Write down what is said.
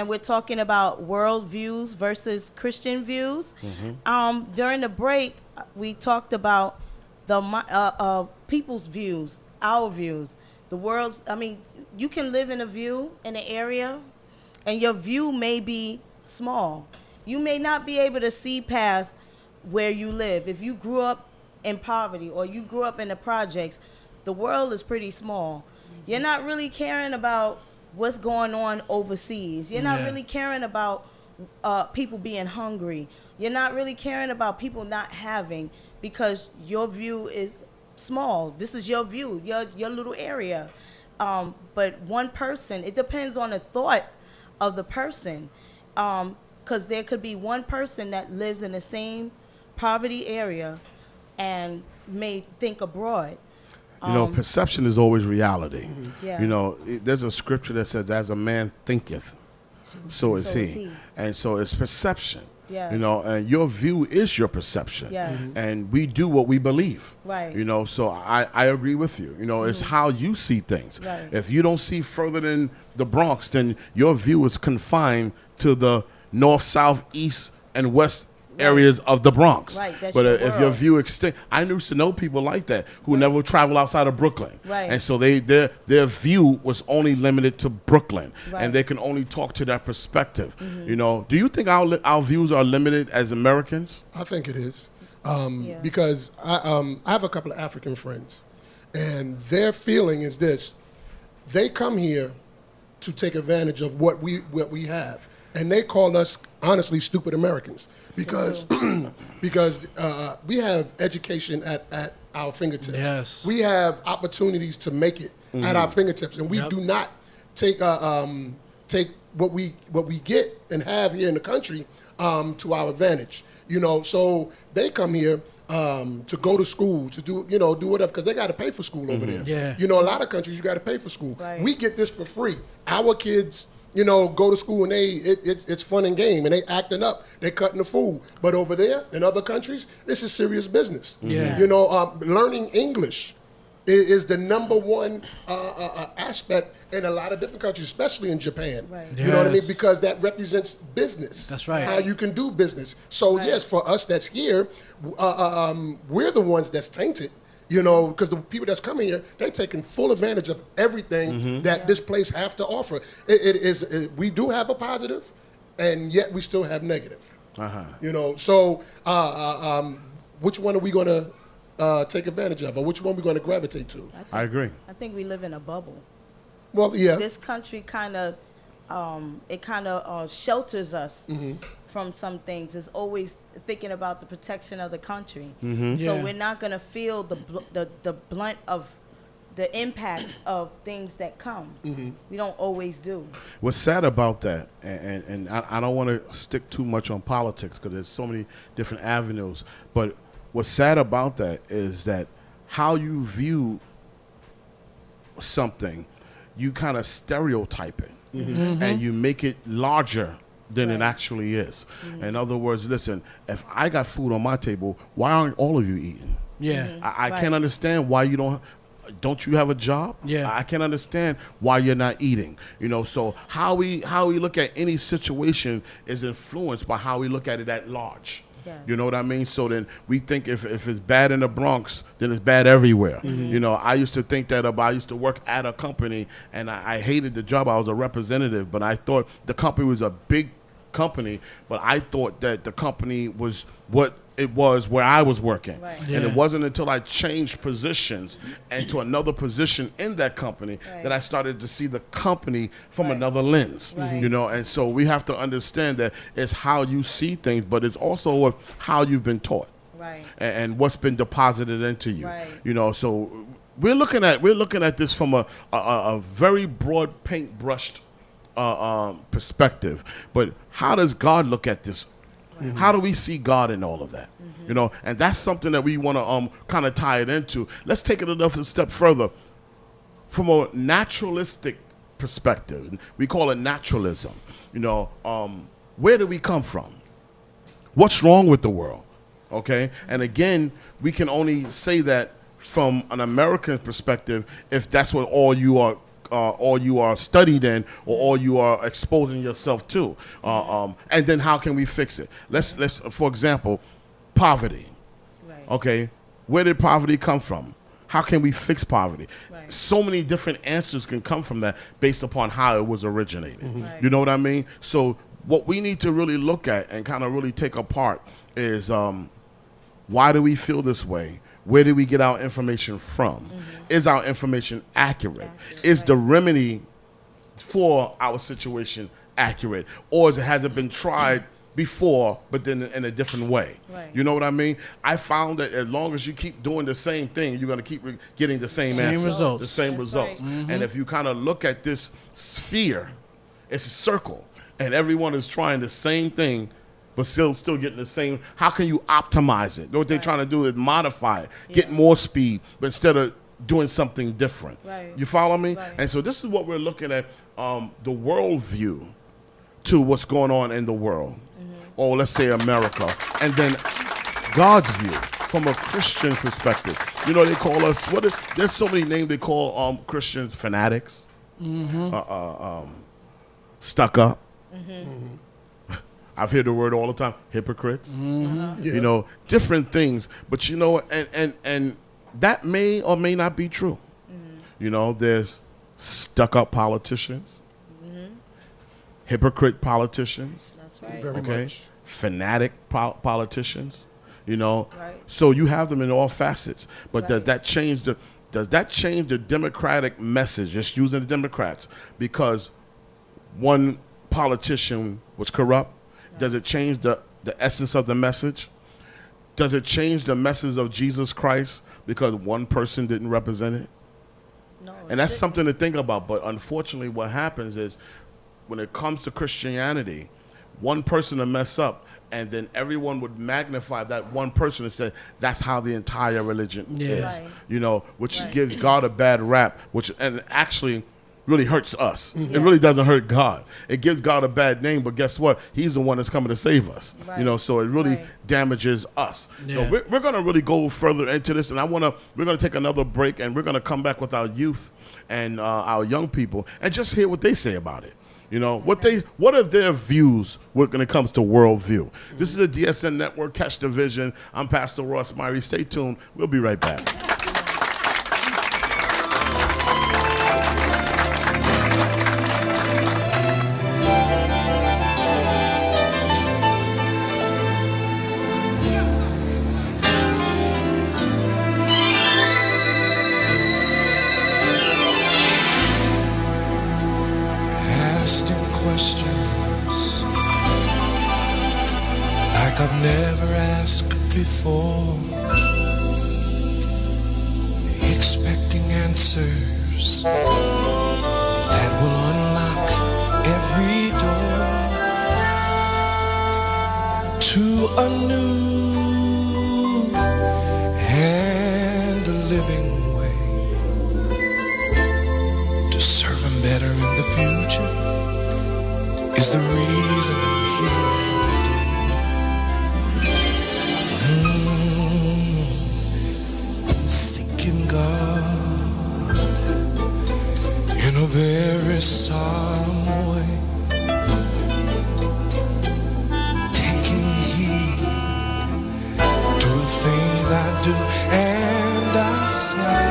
and we're talking about worldviews versus Christian views. During the break, we talked about the people's views, our views, the world's. I mean, you can live in a view in an area, and your view may be small. You may not be able to see past where you live. If you grew up in poverty or you grew up in the projects, the world is pretty small. You're not really caring about what's going on overseas. You're not really caring about people being hungry. You're not really caring about people not having, because your view is small. This is your view, your little area. But one person, it depends on the thought of the person, because there could be one person that lives in the same poverty area and may think abroad. Perception is always reality. Yeah. There's a scripture that says, as a man thinketh, so is he. And so it's perception. Yeah. And your view is your perception. Yes. And we do what we believe. Right. So I agree with you. It's how you see things. Right. If you don't see further than the Bronx, then your view is confined to the north, south, east, and west areas of the Bronx. Right, that's but your if your world. view extend, I used to know people like that who never travel outside of Brooklyn. Right. And so their view was only limited to Brooklyn, Right. and they can only talk to that perspective. Do you think our views are limited as Americans? I think it is, because I have a couple of African friends, and their feeling is this: they come here to take advantage of what we have, and they call us honestly stupid Americans because we have education at our fingertips. Yes. We have opportunities to make it at our fingertips, and we do not take what we get and have here in the country to our advantage. So they come here to go to school, to do whatever, because they got to pay for school over there. Yeah. A lot of countries you got to pay for school. Right. We get this for free. Our kids, go to school and it's fun and game, and they acting up, they cutting the food. But over there in other countries, this is serious business. Yeah. Learning English is the number one aspect in a lot of different countries, especially in Japan. Right. You know what I mean? Yes. Because that represents business. That's right. How you can do business. So yes, for us that's here, we're the ones that's tainted. Because the people that's coming here, they're taking full advantage of everything that this place have to offer. We do have a positive, and yet we still have negative. So which one are we going to take advantage of, or which one are we going to gravitate to? I agree. I think we live in a bubble. Well, yeah. This country kind of shelters us from some things. It's always thinking about the protection of the country. So Yeah. we're not going to feel the blunt of the impact of things that come. We don't always do. What's sad about that, and I don't want to stick too much on politics because there's so many different avenues, but what's sad about that is that how you view something, you kind of stereotype it, and you make it larger than it actually is. In other words, listen, if I got food on my table, why aren't all of you eating? Yeah. I can't understand why you don't you have a job? Yeah. I can't understand why you're not eating. So how we look at any situation is influenced by how we look at it at large. Yes. You know what I mean? So then we think if it's bad in the Bronx, then it's bad everywhere. I used to think that I used to work at a company, and I hated the job. I was a representative, but I thought the company was a big company, but I thought that the company was what it was where I was working. Right. And Yeah. it wasn't until I changed positions and to another position in that company that I started to see the company from another lens. Right. And so we have to understand that it's how you see things, but it's also how you've been taught. Right. And what's been deposited into you. Right. So we're looking at this from a very broad paintbrushed perspective. But how does God look at this? How do we see God in all of that? And that's something that we want to kind of tie it into. Let's take it another step further. From a naturalistic perspective, we call it naturalism. Where do we come from? What's wrong with the world? Okay? And again, we can only say that from an American perspective if that's what all you are all you are studied in, or all you are exposing yourself to. And then how can we fix it? Let's for example, poverty. Right. Okay, where did poverty come from? How can we fix poverty? Right. So many different answers can come from that based upon how it was originated. Right. You know what I mean? So what we need to really look at and kind of really take apart is why do we feel this way? Where do we get our information from? Is our information accurate? Is the remedy for our situation accurate? Or has it been tried before, but then in a different way? Right. You know what I mean? I found that as long as you keep doing the same thing, you're going to keep getting the same answer, results. the same That's results. right. And if you kind of look at this sphere, it's a circle, and everyone is trying the same thing, but still getting the same. How can you optimize it? What they're trying to do is modify it, get more speed, but instead of doing something different. Right. You follow me? Right. And so this is what we're looking at, the worldview to what's going on in the world, or let's say America, and then God's view from a Christian perspective. You know, they call us, there's so many names they call Christians: fanatics, stuck up. I've heard the word all the time, hypocrites. Yeah. You know, different things. But you know, and that may or may not be true. You know, there's stuck up politicians, hypocrite politicians, That's right. Very okay, much. fanatic politicians. You know, Right. so you have them in all facets. But does Right. that change the Democratic message? Just using the Democrats because one politician was corrupt. Does it change the essence of the message? Does it change the message of Jesus Christ because one person didn't represent it? No, And that's something to think about. But unfortunately, what happens is when it comes to Christianity, one person will mess up, and then everyone would magnify that one person and say that's how the entire religion is. Right. You know, which Right. gives God a bad rap, and actually really hurts us. It really doesn't hurt God. It gives God a bad name, but guess what? He's the one that's coming to save us. Right. You know, so it really Right. damages us. Yeah. So we're going to really go further into this, and we're going to take another break, and we're going to come back with our youth and our young people and just hear what they say about it. You know, what are their views when it comes to worldview? This is a DSN Network, Catch the Vision. I'm Pastor Ross Myrie. Stay tuned. We'll be right back. Asking questions like I've never asked before, expecting answers that will unlock every door to a new and a living way to serve Him better in the future is the reason I'm here today. Seeking God in a very solemn way, taking heed to the things I do and I say.